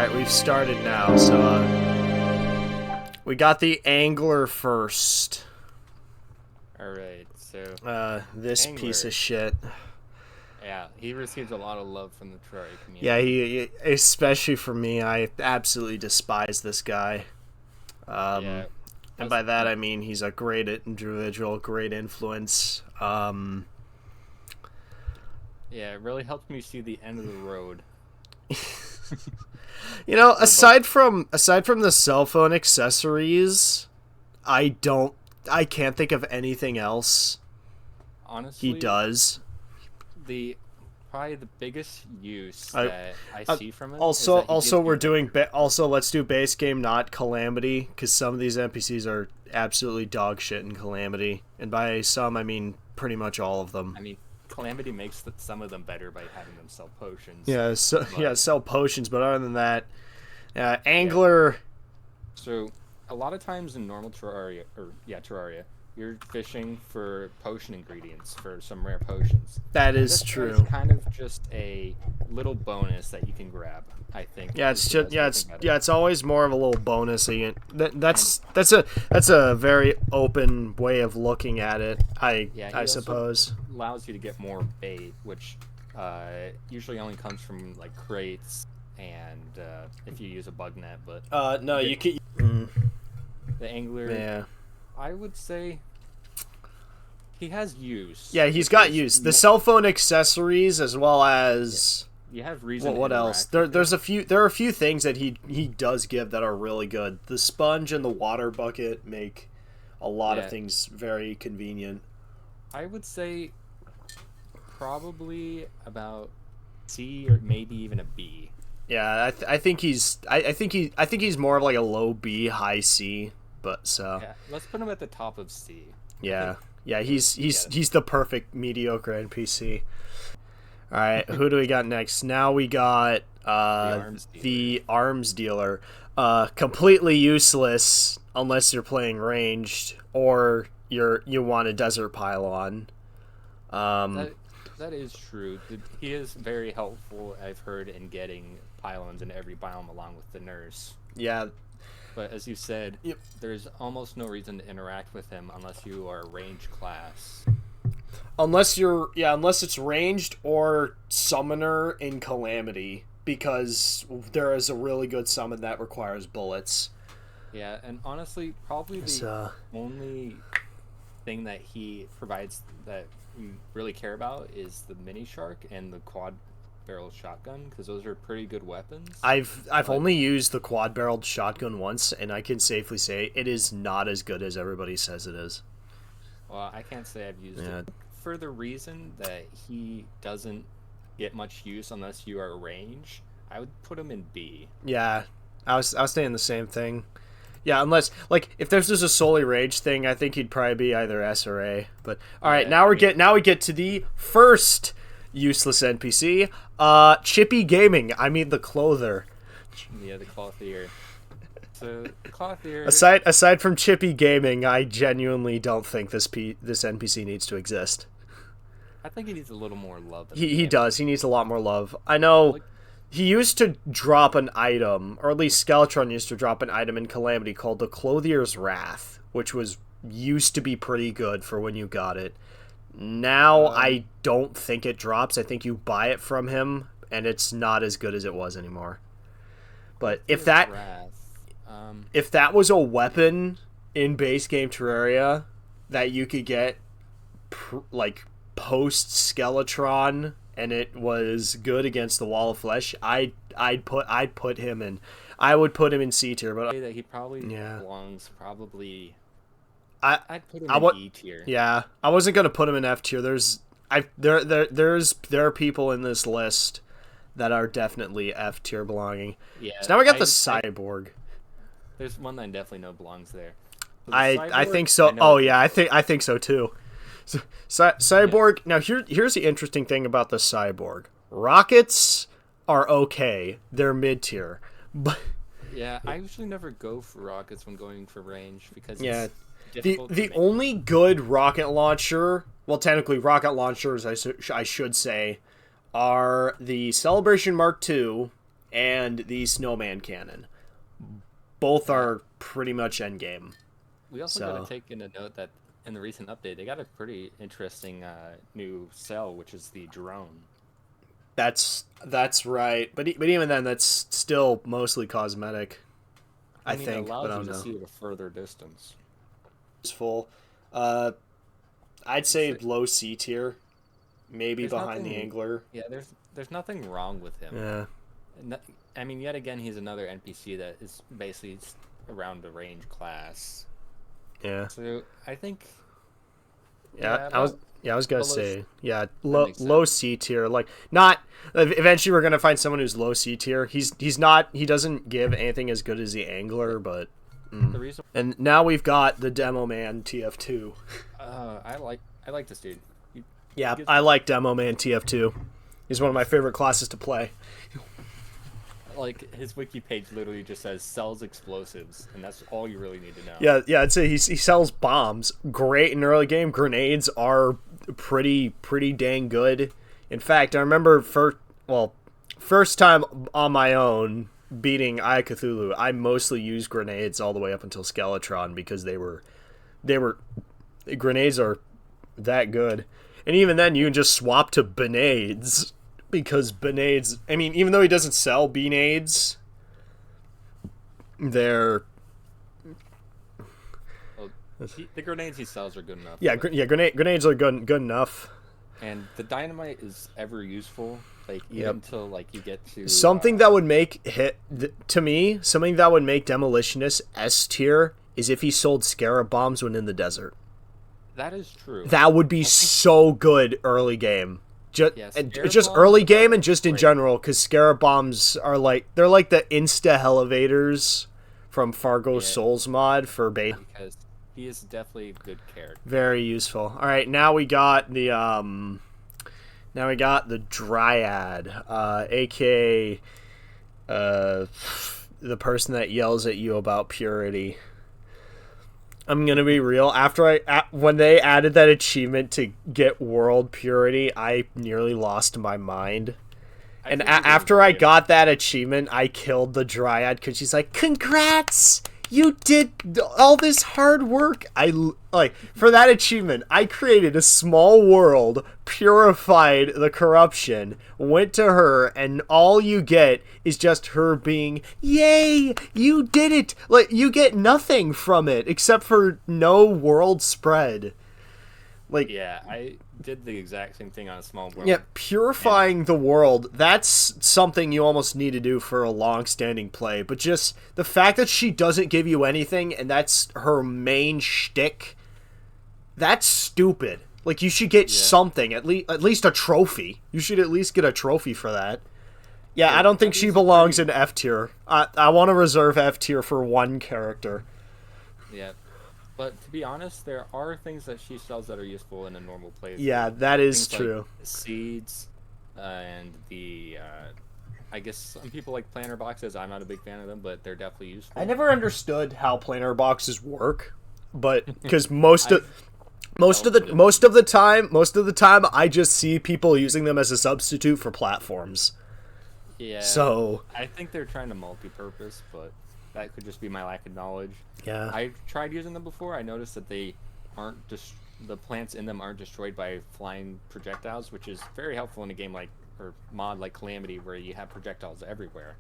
Alright, we've started now, so, we got the angler first. Alright, so... this angler. piece of shit. Yeah, he receives a lot of love from the Terraria community. Yeah, he especially for me, I absolutely despise this guy. Yeah. And by that I mean he's a great individual, great influence. Yeah, it really helped me see the end of the road. You know, aside from the cell phone accessories, I can't think of anything else Honestly, he does. Probably the biggest use that I see from it. Also, also let's do base game, not Calamity, because some of these NPCs are absolutely dog shit in Calamity, and by some I mean pretty much all of them. I mean, Calamity makes some of them better by having them sell potions. Yeah, sell potions, but other than that, angler. Yeah. So, a lot of times in normal Terraria, Terraria, you're fishing for potion ingredients for some rare potions. That is true. It's kind of just a little bonus that you can grab, I think. Yeah, it's always more of a little bonus. That's a very open way of looking at it. I suppose allows you to get more bait, which usually only comes from like crates and if you use a bug net. But no, you can. The angler. Yeah. I would say he has use. Yeah, he's got use. The cell phone accessories, as well as you have reason. What else? There are a few things that he does give that are really good. The sponge and the water bucket make a lot of things very convenient. I would say probably about C or maybe even a B. Yeah, I think he's more of like a low B, high C. But yeah, let's put him at the top of C. Yeah, he's the perfect mediocre NPC. All right, who do we got next? Now we got the arms dealer. Completely useless unless you're playing ranged or you want a desert pylon. That is true. He is very helpful, I've heard, in getting pylons in every biome along with the nurse. Yeah. But as you said, there's almost no reason to interact with him unless you are a ranged class. Unless it's ranged or summoner in Calamity, because there is a really good summon that requires bullets. Yeah, and honestly, probably the only thing that he provides that we really care about is the mini shark and the quad barrel shotgun, because those are pretty good weapons. I've only used the quad barreled shotgun once, and I can safely say it is not as good as everybody says it is. Well, I can't say I've used it for the reason that he doesn't get much use unless you are range. I would put him in B. Yeah, I was saying the same thing. Yeah, unless if there's just a solely rage thing, I think he'd probably be either S or A. But all right, now we get to the first useless NPC, Chippy Gaming. I mean the Clothier. Yeah, the Clothier. So Clothier. Aside from Chippy Gaming, I genuinely don't think this NPC needs to exist. I think he needs a little more love. He does. He needs a lot more love. I know. He used to drop an item, or at least Skeletron used to drop an item in Calamity called the Clothier's Wrath, which used to be pretty good for when you got it. Now, I don't think it drops. I think you buy it from him, and it's not as good as it was anymore. But if that was a weapon in base game Terraria that you could get, post Skeletron, and it was good against the Wall of Flesh, I'd put him in. I would put him in C tier, but that he probably belongs probably. I'd put him in E tier. Yeah, I wasn't gonna put him in F tier. There are people in this list that are definitely F tier belonging. Yeah. So now we got the Cyborg. There's one that I definitely know belongs there. I think so. I think so too. So, Cyborg. Yeah. Now here's the interesting thing about the Cyborg. Rockets are okay. They're mid tier, but yeah, I usually never go for rockets when going for range because the only good rocket launcher, well, technically rocket launchers, I should say, are the Celebration Mark II and the Snowman Cannon. Both are pretty much endgame. We also got to take into note that in the recent update, they got a pretty interesting new cell, which is the drone. That's right, but even then, that's still mostly cosmetic. I think it allows you to see at a further distance. It's full. I'd say low C tier, maybe behind the angler. Yeah, there's nothing wrong with him. Yeah. I mean, yet again, he's another NPC that is basically around the range class. Yeah. So I think. Yeah, I was gonna say low C tier. Like, not eventually we're gonna find someone who's low C tier. He doesn't give anything as good as the angler, but. The reason. And now we've got the Demo Man TF2. I like this dude. I like Demo Man TF2. He's one of my favorite classes to play. Like, his wiki page literally just says sells explosives, and that's all you really need to know. Yeah, I'd say he sells bombs. Great in early game. Grenades are pretty dang good. In fact, I remember first time on my own beating Eye of Cthulhu, I mostly used grenades all the way up until Skeletron because grenades are that good. And even then, you can just swap to Benades. Because Benades, I mean, even though he doesn't sell Benades, they're... the grenades he sells are good enough. Yeah, grenades are good enough. And the dynamite is ever useful, like, even until, like, you get to... Something that would make something that would make Demolitionist S tier is if he sold Scarab Bombs when in the desert. That is true. That would be so good early game. Just early game and just in general, because Scarab Bombs are they're like the insta elevators from Fargo Souls mod for bait. Because he is definitely a good character. Very useful. All right, now we got the Dryad, aka the person that yells at you about purity. I'm gonna be real. When they added that achievement to get world purity, I nearly lost my mind. And after I got that achievement, I killed the Dryad because she's like, "Congrats! You did all this hard work." For that achievement, I created a small world, purified the corruption, went to her, and all you get is just her being, "Yay! You did it!" Like, you get nothing from it except for no world spread. Like, yeah, I did the exact same thing on a small world. Yeah, purifying the world, that's something you almost need to do for a long-standing play. But just the fact that she doesn't give you anything, and that's her main shtick, that's stupid. Like, you should get something, at least a trophy. You should at least get a trophy for that. Yeah, I don't think she belongs in F tier. I want to reserve F tier for one character. Yeah. But to be honest, there are things that she sells that are useful in a normal playthrough. Yeah, that is true. Like seeds, and I guess some people like planter boxes. I'm not a big fan of them, but they're definitely useful. I never understood how planter boxes work, but because most of the time, I just see people using them as a substitute for platforms. Yeah. So I think they're trying to multi-purpose, but that could just be my lack of knowledge. Yeah. I tried using them before. I noticed that they aren't the plants in them aren't destroyed by flying projectiles, which is very helpful in a game or mod like Calamity, where you have projectiles everywhere.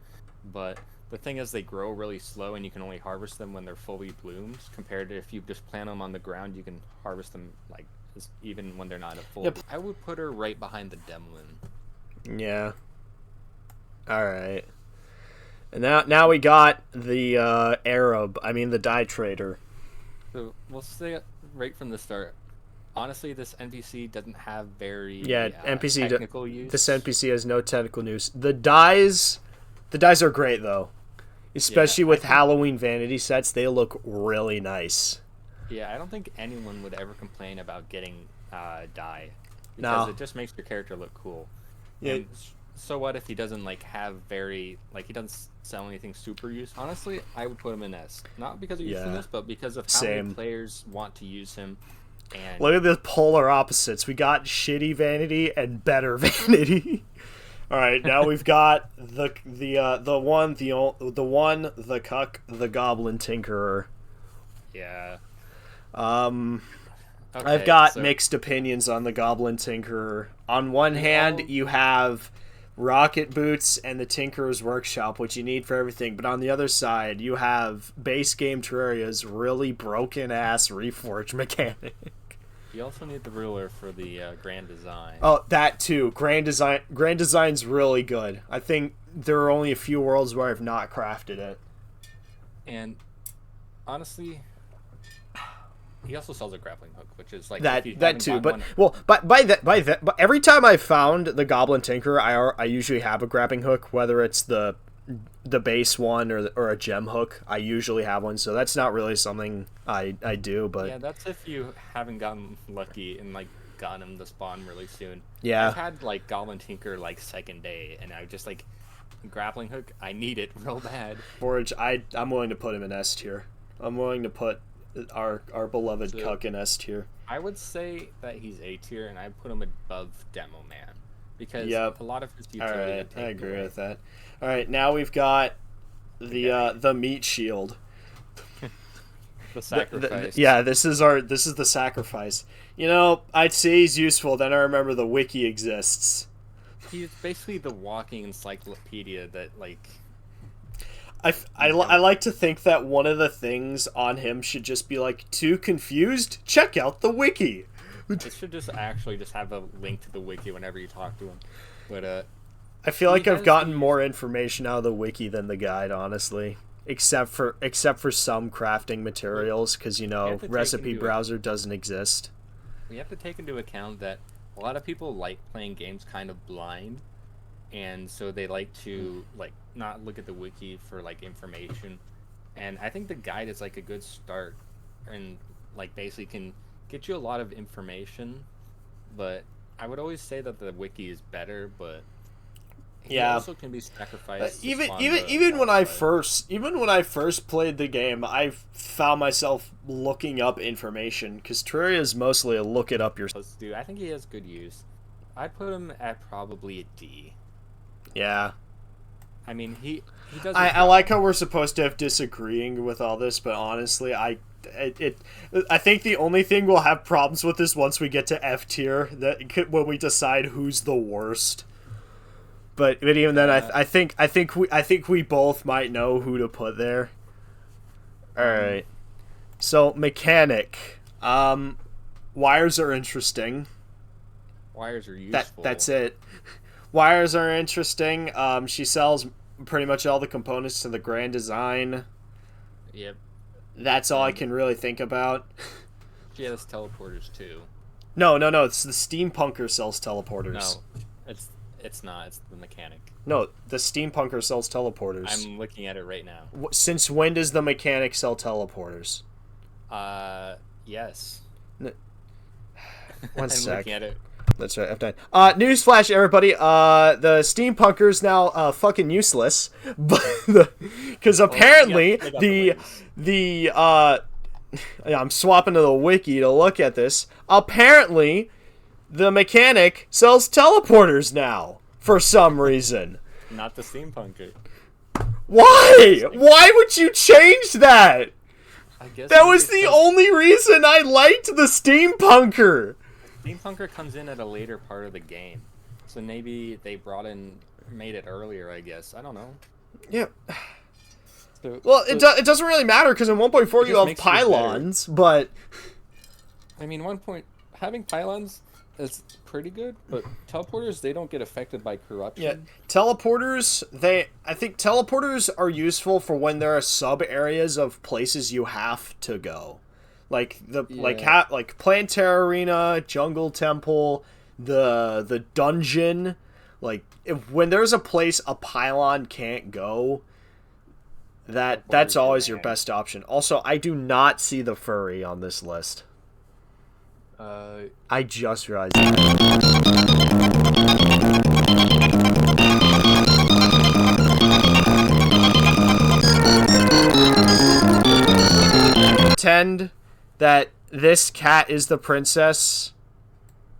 But the thing is, they grow really slow, and you can only harvest them when they're fully bloomed. Compared to if you just plant them on the ground, you can harvest them even when they're not at full. Yep. I would put her right behind the Demlin. Yeah. All right. And now we got the the dye trader. So we'll say right from the start. Honestly, this NPC doesn't have very technical use. This NPC has no technical use. The dyes are great though, especially with Halloween vanity sets. They look really nice. Yeah, I don't think anyone would ever complain about getting dye because it just makes your character look cool. Yeah. And so what if he doesn't he doesn't sell anything super useful? Honestly, I would put him in S. Not because of usefulness, but because of how many players want to use him. And look at the polar opposites. We got shitty vanity and better vanity. All right, now we've got the cuck, the Goblin Tinkerer. Yeah. I've Okay, got so mixed opinions on the Goblin Tinkerer. On one hand, you have rocket boots and the Tinkerer's Workshop, which you need for everything. But on the other side, you have base game Terraria's really broken ass reforge mechanic. you also need the ruler for the grand design. Oh, that too. Grand design's really good. I think there are only a few worlds where I've not crafted it. And honestly, he also sells a grappling hook, which is like that too. But one... but every time I've found the Goblin Tinkerer, I usually have a grappling hook, whether it's the base one or a gem hook. I usually have one, so that's not really something I do. But yeah, that's if you haven't gotten lucky and like gotten him to spawn really soon. Yeah, I've had like Goblin Tinker like second day, and I just like grappling hook. I need it real bad. Forge, I'm willing to put him in S tier. I'm willing to put our beloved cuck in S tier. I would say that he's A tier, and I put him above Demo Man because a lot of his utility. All right, I agree with that. All right, now we've got the meat shield. The sacrifice. This is the sacrifice. You know, I'd say he's useful. Then I remember the wiki exists. He's basically the walking encyclopedia that like. I like to think that one of the things on him should just be like, too confused? Check out the wiki. It should just have a link to the wiki whenever you talk to him. But I feel like I've gotten more information out of the wiki than the guide, honestly. Except for some crafting materials, because recipe browser doesn't exist. We have to take into account that a lot of people like playing games kind of blind, and so they like to like not look at the wiki for like information. And I think the guide is like a good start, and like basically can get you a lot of information. But I would always say that the wiki is better, but he also can be sacrificed. Even when I first played the game, I found myself looking up information, because Terraria is mostly a look it up yourself. Dude, I think he has good use. I'd put him at probably a D. Yeah. I mean, he does. I like how we're supposed to have disagreeing with all this, but honestly, I think the only thing we'll have problems with is once we get to F tier, when we decide who's the worst. But even then, I think we both might know who to put there. All right. So mechanic, wires are interesting. Wires are useful. That's it. Wires are interesting. She sells pretty much all the components to the grand design. Yep. That's all I can really think about. She has teleporters too. No. It's the steampunker sells teleporters. No, it's not. It's the mechanic. No, the steampunker sells teleporters. I'm looking at it right now. Since when does the mechanic sell teleporters? Yes. One sec. Looking at it. That's right, F9. Newsflash, everybody. The steampunker's now fucking useless, but because apparently I'm swapping to the wiki to look at this. Apparently, the mechanic sells teleporters now for some reason. Not the steampunker. Why? Why would you change that? I guess that was the only reason I liked the steampunker. Steampunker comes in at a later part of the game, so maybe they made it earlier. I guess I don't know. Yeah. It doesn't really matter because in 1.4 you have pylons, but I mean, having pylons is pretty good, but teleporters, they don't get affected by corruption. Yeah, teleporters, I think teleporters are useful for when there are sub areas of places you have to go. Like like Planetary Arena, Jungle Temple, the dungeon. Like when there's a place a pylon can't go, that's always your best option. Also, I do not see the furry on this list. I just realized pretend that this cat is the princess.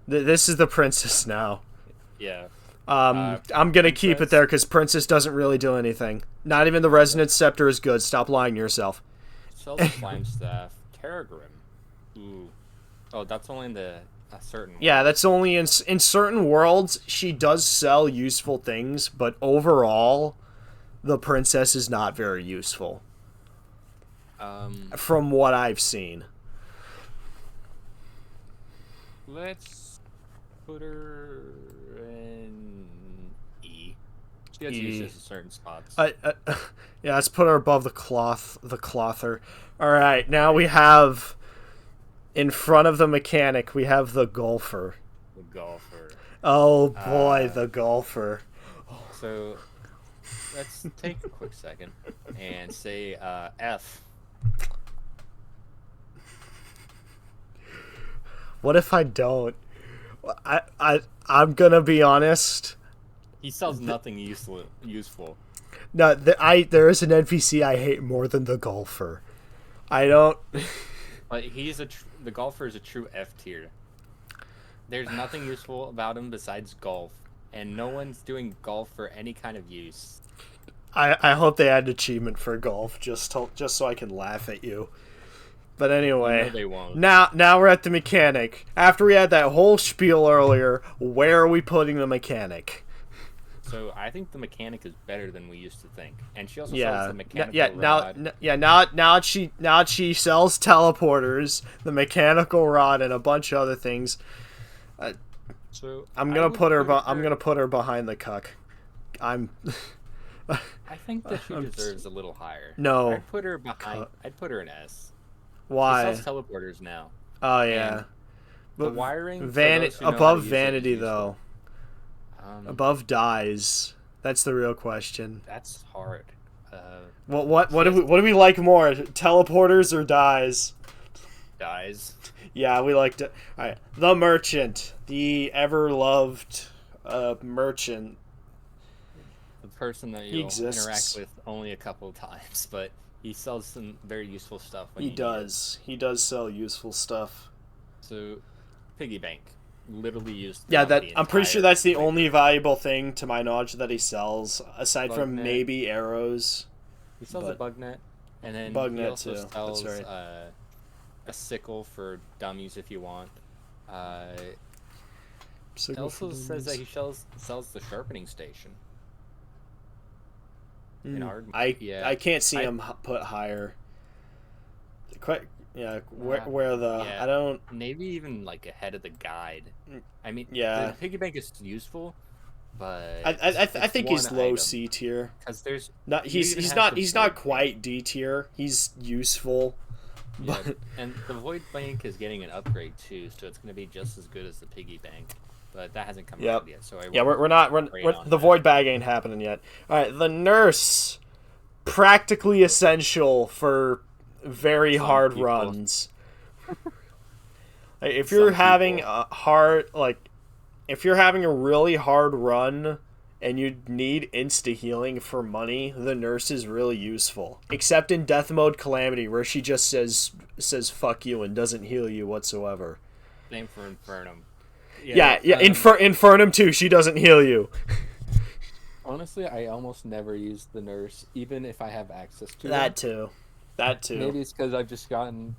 This is the princess now. Yeah. I'm gonna keep it there because Princess doesn't really do anything. Not even the Resonance Scepter is good. Stop lying to yourself. Sell the Slime Staff. Terragrim. Ooh. Oh, that's only in a certain world. Yeah, that's only in certain worlds. She does sell useful things, but overall, the Princess is not very useful. From what I've seen. Let's put her in E. She has uses in certain spots. Yeah, let's put her above the Clothier. Alright, now we have, in front of the mechanic, we have the Golfer. The Golfer. Oh boy, the Golfer. So, let's take a quick second and say F. What if I don't? I'm gonna be honest. He sells nothing useful. No, there is an NPC I hate more than the Golfer. I don't. But the Golfer is a true F tier. There's nothing useful about him besides golf, and no one's doing golf for any kind of use. I hope they add an achievement for golf just so I can laugh at you. But anyway, no, they won't. Now we're at the mechanic. After we had that whole spiel earlier, where are we putting the mechanic? So I think the mechanic is better than we used to think, and she also sells the mechanical rod. Now she sells teleporters, the mechanical rod, and a bunch of other things. So I'm gonna put her behind the cuck. I think that she deserves a little higher. No, I'd put her behind. I'd put her in S. Why? She sells teleporters now. Oh yeah. The wiring above vanity though. Above dies. That's the real question. That's hard. What do we like more? Teleporters or dies? Dies. Yeah, we liked it. All right, the merchant, the ever-loved merchant. The person that you'll interact with only a couple of times, but he sells some very useful stuff. He does. He does sell useful stuff. So, piggy bank, literally used. Yeah, I'm pretty sure that's the only valuable thing to my knowledge that he sells, aside from maybe arrows. He sells a bug net, and then he also sells a sickle for dummies if you want. It also says that he sells the sharpening station. I can't see him put higher. I don't. Maybe even like ahead of the guide. I mean, yeah, the piggy bank is useful, but I think he's low C tier. Because there's he's not quite D tier. He's useful. Yeah, and the void bank is getting an upgrade too, so it's going to be just as good as the piggy bank. But that hasn't come out yet, so the void bag ain't happening yet. All right, the nurse, practically essential for very hard runs. If you're having a really hard run and you need insta healing for money, the nurse is really useful. Except in death mode calamity, where she just says fuck you and doesn't heal you whatsoever. Same for Infernum. Infernum too. She doesn't heal you. Honestly, I almost never use the nurse, even if I have access to that too. Maybe it's because I've just gotten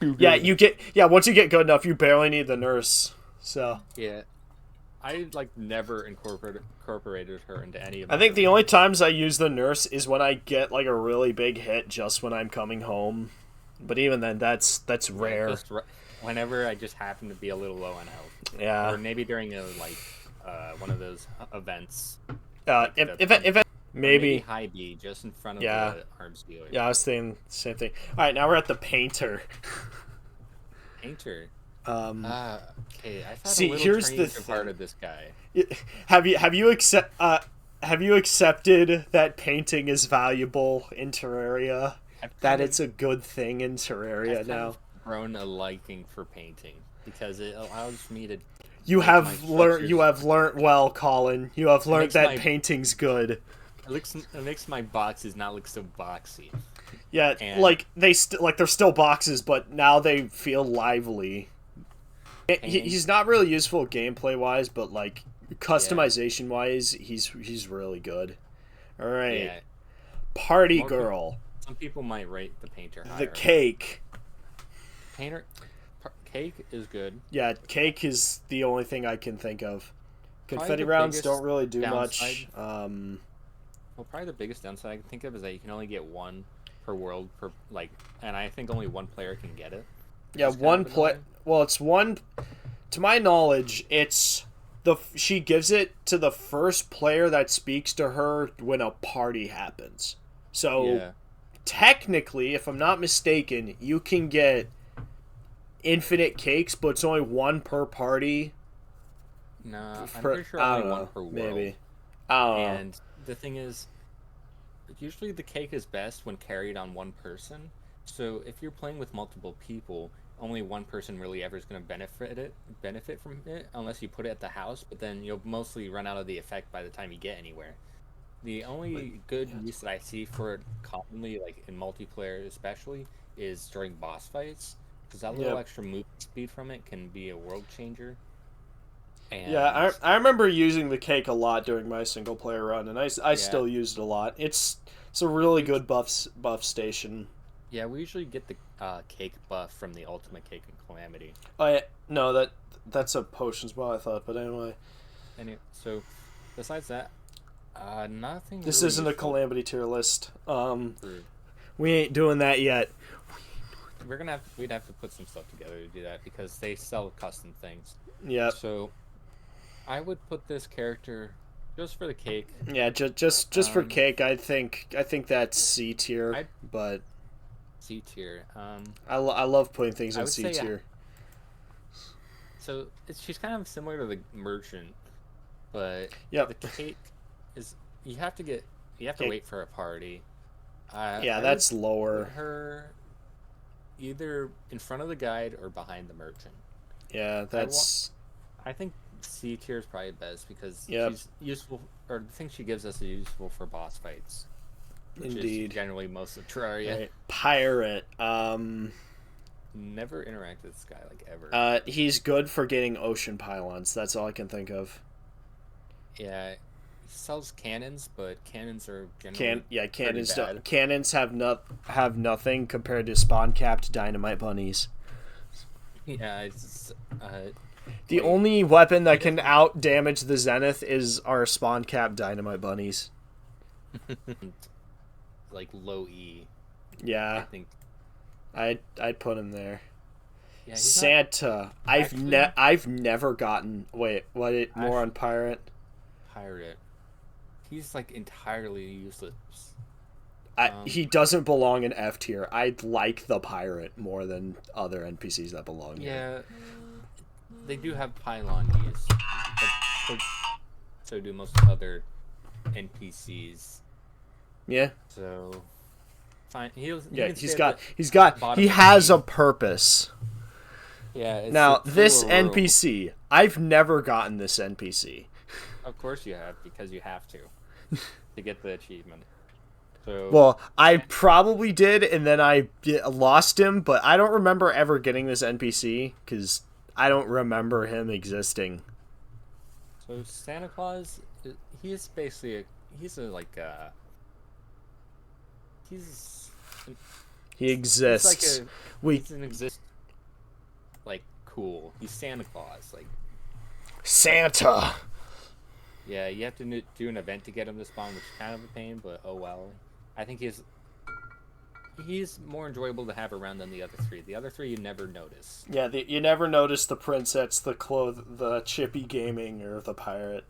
too good. Once you get good enough, you barely need the nurse. So yeah, I never incorporated her into any of. I think the only times I use the nurse is when I get a really big hit, just when I'm coming home. But even then, that's rare. Whenever I just happen to be a little low on health. Yeah. Or maybe during one of those events. Maybe high B, just in front of the arms dealer. Yeah, I was thinking the same thing. All right, now we're at the painter. Painter. Okay, I've had a little strange part of this guy. Have you accepted that painting is valuable in Terraria? That it's a good thing in Terraria now. Grown a liking for painting because it allows me to. You have learned well, Colin. You have learned that painting's good. It makes my boxes not look so boxy. Yeah, they're still boxes, but now they feel lively. He's not really useful gameplay wise, but Customization wise, he's really good. All right, Yeah. party girl. Some people might rate the painter higher. The cake. Cake is good. Yeah, cake is the only thing I can think of. Confetti the rounds don't really do downside- much. Well, probably the biggest downside I can think of is that you can only get one per world and I think only one player can get it. Yeah, one play. Well, it's one. To my knowledge, it's she gives it to the first player that speaks to her when a party happens. So technically, if I'm not mistaken, you can get infinite cakes, but it's only one per party. Nah, I'm pretty sure only one per world. Maybe. And the thing is, usually the cake is best when carried on one person. So if you're playing with multiple people, only one person really ever is going to benefit from it, unless you put it at the house. But then you'll mostly run out of the effect by the time you get anywhere. The only good use that I see for it commonly, like in multiplayer especially, is during boss fights, because that little extra move speed from it can be a world changer. And I remember using the cake a lot during my single player run, and I still use it a lot. It's a really good buff station. Yeah, we usually get the cake buff from the ultimate cake in Calamity. No, that's a potions buff, I thought, but anyway. So besides that, nothing. This really isn't a useful. Calamity tier list. We ain't doing that yet. We'd have to put some stuff together to do that because they sell custom things. Yeah. So I would put this character just for the cake. Yeah, just for cake. I think that's C tier, but C tier. I love putting things in C tier. So she's kind of similar to the merchant, but the cake is you have to wait for a party. That's lower. Put her either in front of the guide or behind the merchant. Yeah, that's. I think C tier is probably best because she's useful, or the thing she gives us is useful for boss fights. Which is generally most of Terraria. Right. Pirate. Never interacted with this guy ever. He's good for getting ocean pylons. That's all I can think of. Yeah, he sells cannons, but cannons are generally cannons have nothing compared to spawn capped dynamite bunnies. Yeah, it's the only weapon that can out damage the Zenith is our spawn capped dynamite bunnies. Low E. Yeah, I think I'd put him there. Yeah, Santa. I've never gotten. Wait, more on pirate? Pirate. He's entirely useless. He doesn't belong in F tier. I like the pirate more than other NPCs that belong there. Yeah, they do have pylon use, but so do most other NPCs. Yeah. So fine. He has a purpose. Yeah. Now this NPC, I've never gotten this NPC. Of course you have, because you have to get the achievement. So well, I probably did, and then I lost him, but I don't remember ever getting this NPC because I don't remember him existing. So Santa Claus, he's basically he exists. Cool. He's Santa Claus, Santa. Yeah, you have to do an event to get him to spawn, which is kind of a pain, but oh well. I think he's more enjoyable to have around than the other three. The other three you never notice. Yeah, you never notice the princess, the chippy gaming, or the pirate.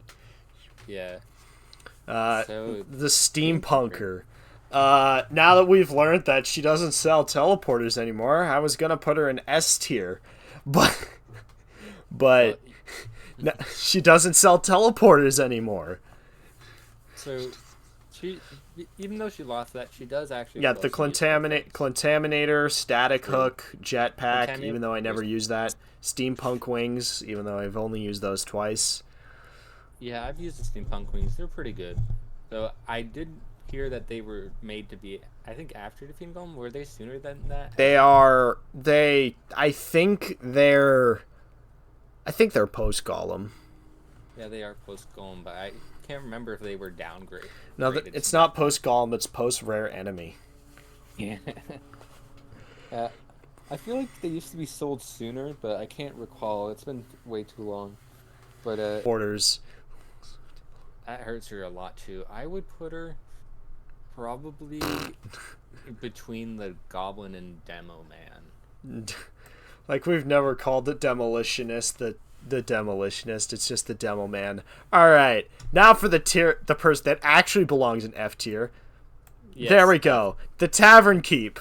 Yeah. The steampunker. Now that we've learned that she doesn't sell teleporters anymore, I was gonna put her in S tier, but no, she doesn't sell teleporters anymore. So even though she lost that, she does actually. Yeah, the Contaminator, Static Hook, Jetpack, even though I never use that. Steampunk Wings, even though I've only used those twice. Yeah, I've used the Steampunk Wings. They're pretty good. So I did hear that they were made to be, I think, after defeating Golem. Were they sooner than that? I think they're post Golem. Yeah, they are post-golem, but I can't remember if they were downgraded. No, it's not post-golem, it's post-rare enemy. Yeah. I feel like they used to be sold sooner, but I can't recall. It's been way too long. But Orders. That hurts her a lot too. I would put her probably between the Goblin and Demo Man. Like, we've never called the Demolitionist the Demolitionist. It's just the Demo Man. All right, now for the person that actually belongs in F tier. Yes. There we go. The Tavern Keep.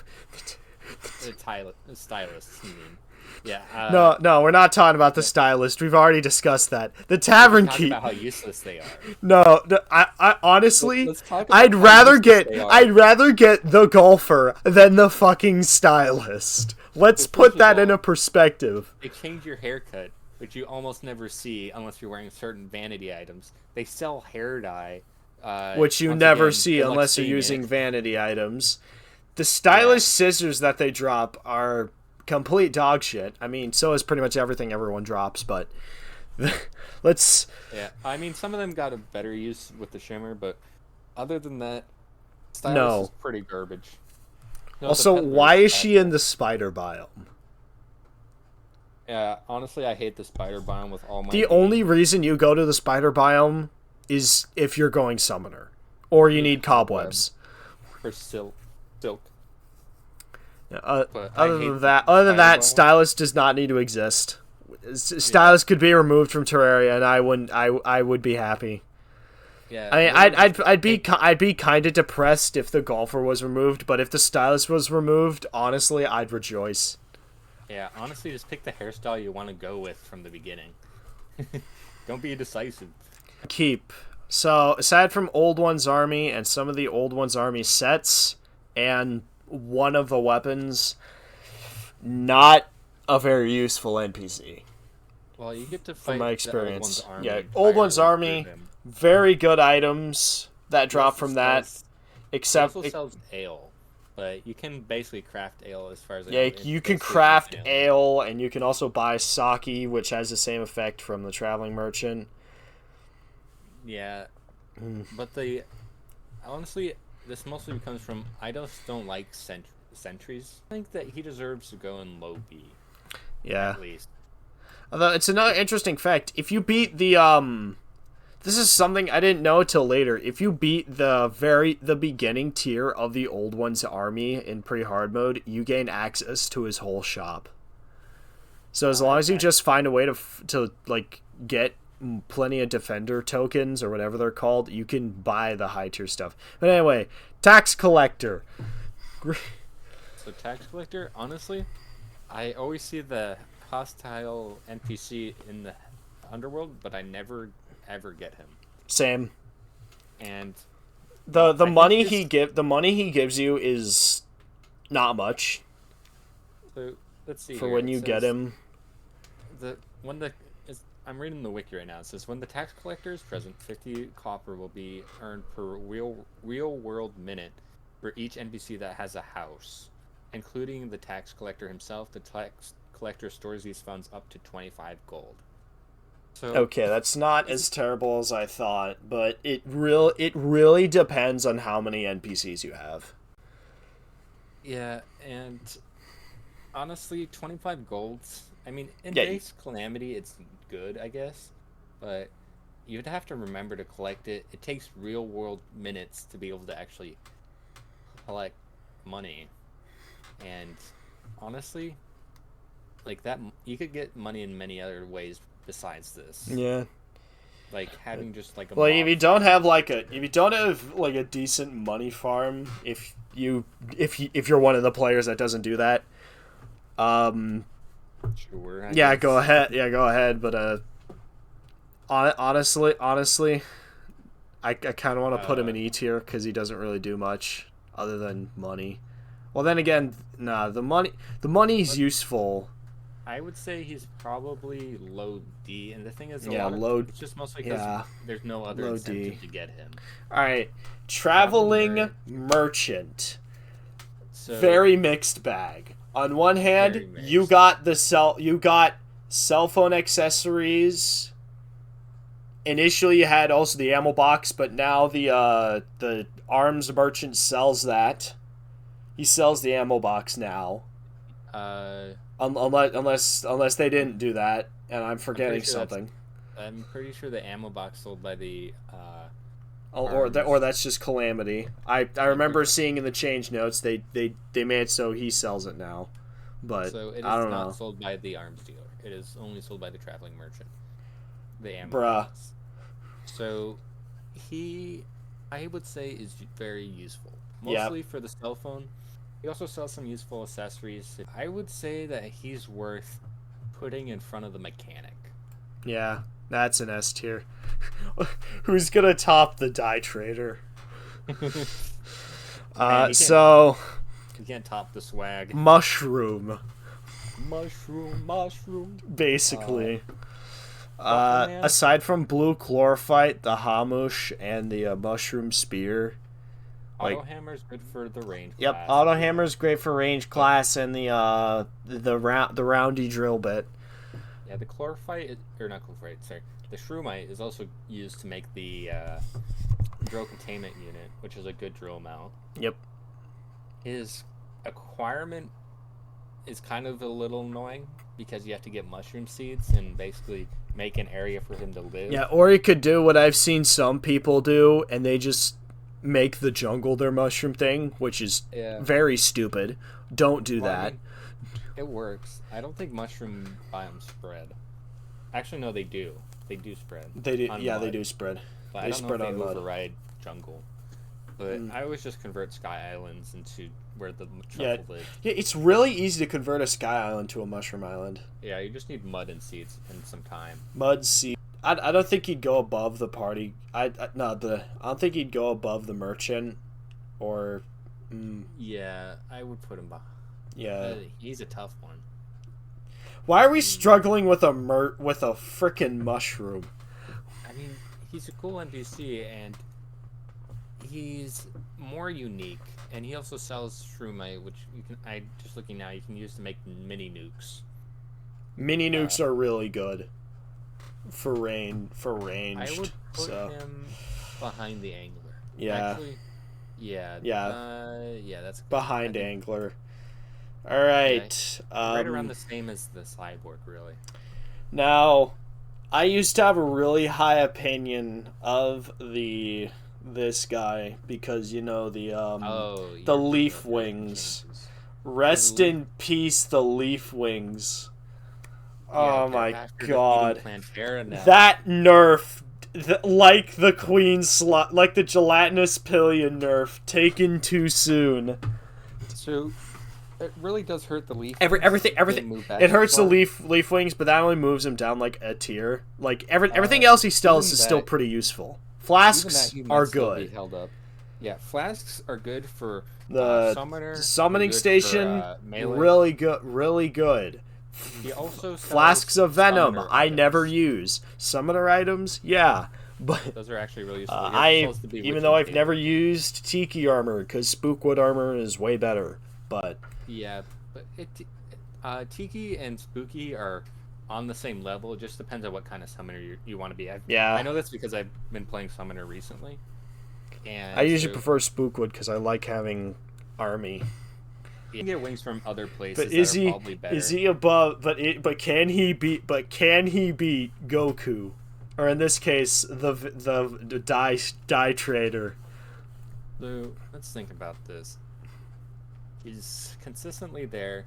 The Stylist, you mean. Yeah. No, we're not talking about the Stylist. We've already discussed that. The Tavern Keep. About how useless they are. No, I honestly, I'd rather get the golfer than the fucking Stylist. Let's put that in a perspective. They change your haircut, which you almost never see unless you're wearing certain vanity items. They sell hair dye, which you never see unless you're using vanity items. The stylish scissors that they drop are complete dog shit. I mean, so is pretty much everything everyone drops, but let's... Yeah, I mean, some of them got a better use with the shimmer, but other than that, stylist is pretty garbage. No, also, why is she in the spider biome? Yeah, honestly, I hate the spider biome with all my... The only reason you go to the spider biome is if you're going summoner, or you need cobwebs. For silk. Other than that, Stylist does not need to exist. Stylist could be removed from Terraria, and I would be happy. Yeah, I mean, I'd be kind of depressed if the golfer was removed, but if the Stylist was removed, honestly, I'd rejoice. Yeah, honestly, just pick the hairstyle you want to go with from the beginning. Don't be indecisive. Keep. So, aside from Old One's Army and some of the Old One's Army sets, and one of the weapons, not a very useful NPC. Well, you get to fight from my experience. Old One's Army. Yeah, Old One's Army, very good items that drop from that. Except it also sells ale, but you can basically craft ale as far as I know. You can craft ale, and you can also buy sake, which has the same effect from the traveling merchant. Yeah, but honestly, this mostly comes from I just don't like sentries. I think that he deserves to go in low B. Yeah. At least. Although it's another interesting fact. If you beat the this is something I didn't know till later. If you beat the beginning tier of the Old One's Army in pre-hard mode, you gain access to his whole shop. So as long as you just find a way to like get plenty of defender tokens or whatever they're called, you can buy the high tier stuff. But anyway, Tax Collector. So Tax Collector, honestly, I always see the hostile NPC in the underworld, but I never ever get him. Same. And the money he gives you is not much. So let's see. For when you get him. I'm reading the wiki right now. It says when the tax collector is present, 50 copper will be earned per real world minute for each NPC that has a house, including the tax collector himself. The tax collector stores these funds up to 25 gold. So okay, that's not as terrible as I thought, but it really depends on how many NPCs you have. Yeah, and honestly, 25 golds. I mean, in base Calamity, it's good, I guess, but you'd have to remember to collect it. It takes real world minutes to be able to actually collect money, and honestly, like that, you could get money in many other ways besides this. Yeah, like having just like a if you don't have a decent money farm, if you're one of the players that doesn't do that, sure. Go ahead. But honestly, I kind of want to put him in E tier because he doesn't really do much other than money. Well, then again, the money's useful. I would say he's probably low D, and the thing is, it's just mostly because there's no other incentive to get him. All right, traveling merchant. So, very mixed bag. On one hand, you got cell phone accessories initially you had also the ammo box, but now the arms merchant sells that. He sells the ammo box now. Unless they didn't do that, and I'm forgetting something. I'm pretty sure the ammo box sold by the or that's just Calamity. I remember seeing in the change notes they made it so he sells it now, but so it is I don't not know. sold by the arms dealer. It is only sold by the traveling merchant. The ammo box. So I would say is very useful, mostly for the cell phone. He also sells some useful accessories. I would say that he's worth putting in front of the mechanic. Yeah, that's an S tier. Who's gonna top the die trader? Man, so you can't top the swag. Mushroom. Basically. Aside from blue chlorophyte, the Hamush, and the mushroom spear. Auto hammer's good for the range class. Yep, auto hammer's great for range class and the roundy drill bit. Yeah, the chlorophyte the shroomite is also used to make the drill containment unit, which is a good drill mount. Yep. His acquirement is kind of a little annoying because you have to get mushroom seeds and basically make an area for him to live. Yeah, or you could do what I've seen some people do, and they just make the jungle their mushroom thing, which is very stupid. Don't do that. I mean, it works. I don't think mushroom biomes spread. Actually, no, they do. They do spread. They do. Yeah, mud. They do spread. But they I don't spread know if on they mud. override jungle. But I always just convert sky islands into where the truffle lives. Yeah, it's really easy to convert a sky island to a mushroom island. Yeah, you just need mud and seeds and some time. Mud, seed. I don't think he'd go above the party. I don't think he'd go above the merchant, or. Yeah, I would put him behind. Yeah, he's a tough one. Why are we struggling with a frickin' mushroom? I mean, he's a cool NPC and he's more unique, and he also sells shroomite, which you can. Just looking now, you can use to make mini nukes. Mini nukes are really good. For range. I would put him behind the angler. Yeah. Actually, yeah, that's behind angler. All right. Yeah, right around the same as the cyborg, really. Now, I used to have a really high opinion of this guy because the leaf wings. Rest in peace, the leaf wings. Oh my god. That nerf, like the queen slot, like the gelatinous pillion nerf, taken too soon. So, it really does hurt the leaf. Everything. It hurts the leaf wings, but that only moves him down like a tier. Like everything else he sells is still pretty useful. Flasks are good. Held up. Yeah, flasks are good for the summoning station. Really good. He also flasks of venom I never use. Summoner items, yeah, but those are actually really useful. Even though I've never used Tiki armor because Spookwood armor is way better, but yeah, but Tiki and Spooky are on the same level. It just depends on what kind of summoner you want to be. I know that's because I've been playing summoner recently, and I usually prefer Spookwood because I like having army. You can get wings from other places that are probably better. Is he above? But can he beat Goku, or in this case, the die trader? So let's think about this. He's consistently there.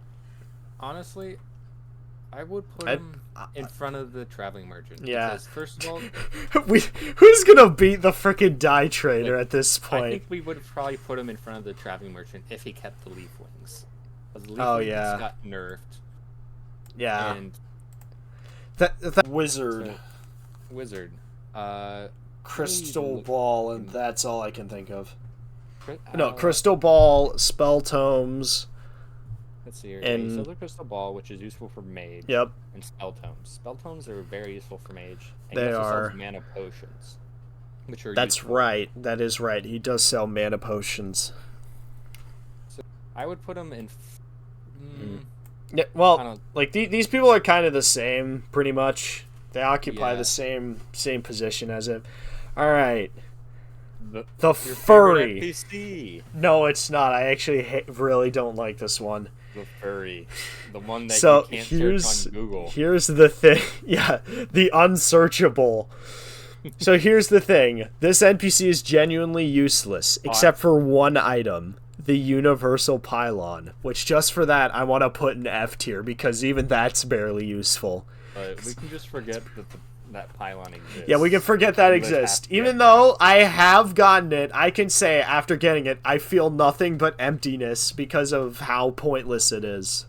Honestly, I would put him in front of the traveling merchant. Yeah. Because first of all, who's gonna beat the frickin' die trader at this point? I think we would probably put him in front of the traveling merchant if he kept the leaf wings. The leaf wings got nerfed. Yeah. And that wizard. Crystal ball, and that's all I can think of. No, crystal ball, spell tomes. Let's see here. And so the crystal ball, which is useful for mage. Yep. And spell tomes. Spell tomes are very useful for mage. And they he also are. sells mana potions, which are That's useful. right. That is right. He does sell mana potions. So I would put him in. Yeah. Well, like these people are kind of the same, pretty much. They occupy the same position as it. All right. The furry. NPC. No, it's not. I actually really don't like this one. The furry. The one that you can't search on Google. Here's the thing. Yeah, the unsearchable. So here's the thing. This NPC is genuinely useless, except for one item. The universal pylon. Which, just for that, I want to put in F tier, because even that's barely useful. We can just forget that pylon exists. Yeah, we can forget that exists. Even though I have gotten it, I can say after getting it, I feel nothing but emptiness because of how pointless it is.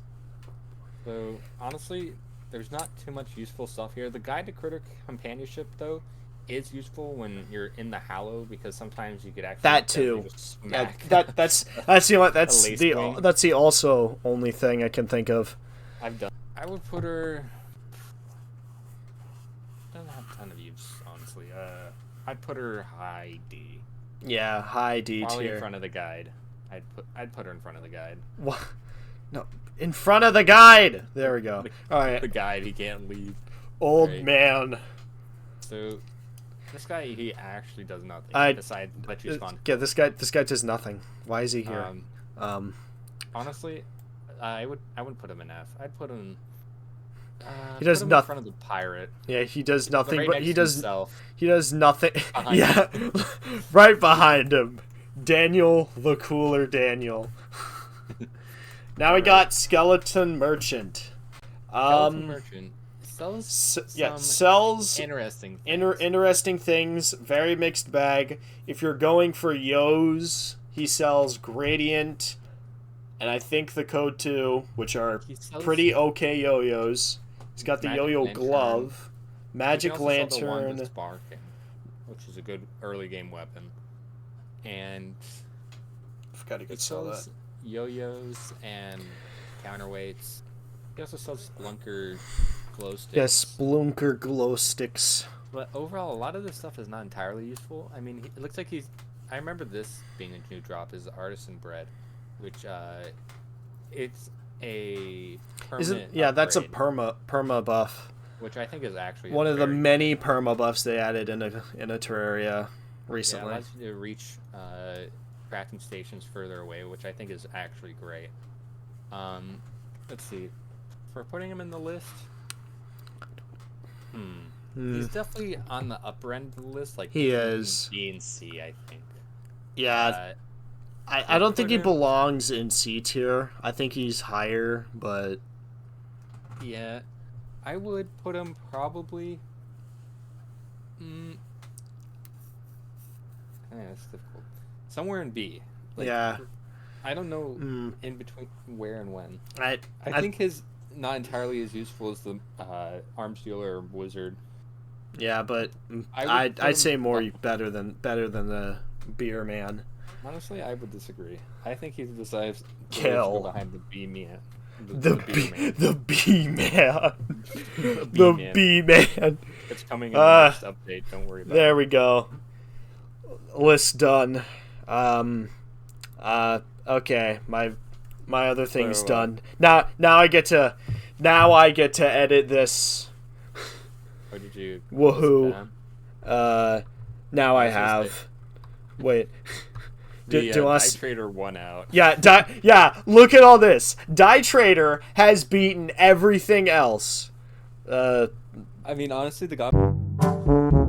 So, honestly, there's not too much useful stuff here. The Guide to Critter Companionship, though, is useful when you're in the Hallow, because sometimes you could actually that too. Smack that's the also only thing I can think of. I would put her. Doesn't have a ton of use, honestly. I'd put her high D. Yeah, high D tier. Probably in front of the guide. I'd put her in front of the guide. What? No, in front of the guide. There we go. All right. The guide, he can't leave. Old man. So, this guy, he actually does nothing besides let you spawn. Yeah, this guy does nothing. Why is he here? Honestly, I wouldn't put him in F. I'd put him. He does nothing in front of the pirate. Yeah, he does nothing, right but he does nothing. Behind yeah, right behind him, Daniel, the cooler Daniel. Now we got Skeleton Merchant. Skeleton Merchant sells interesting things. Interesting things. Very mixed bag. If you're going for yos, he sells Gradient, and I think the Code 2, which are pretty okay yo-yos. He's got the yo-yo glove, Magic Lantern, which is a good early game weapon, and I forgot he could sell that. Yo-yos and counterweights. He also sells Splunker glow sticks. Yes, Splunker glow sticks. But overall, a lot of this stuff is not entirely useful. I mean, it looks like he's. I remember this being a new drop is Artisan Bread, which it's a permanent. That's a perma buff. Which I think is actually one of the many perma buffs they added in a Terraria recently. Yeah, it allows you to reach crafting stations further away, which I think is actually great. Let's see. For putting him in the list, he's definitely on the upper end of the list. Like he is B and C, I think. Yeah, I don't think he belongs in C tier. I think he's higher, but yeah, I would put him probably. That's difficult. Somewhere in B. Like, yeah. I don't know in between where and when. I think his not entirely as useful as the arms dealer or wizard. Yeah, but I'd say more better than the beer man. Honestly, I would disagree. I think he decides to go behind the B man. The B man. The B man. It's coming in the next update. Don't worry about it. There we go. List done. Okay, my other thing's done. Now I get to edit this. Or did you? Woohoo! Now I have. Wait. Die Trader won out. Yeah. Look at all this. Die Trader has beaten everything else. I mean, honestly, the Goblin.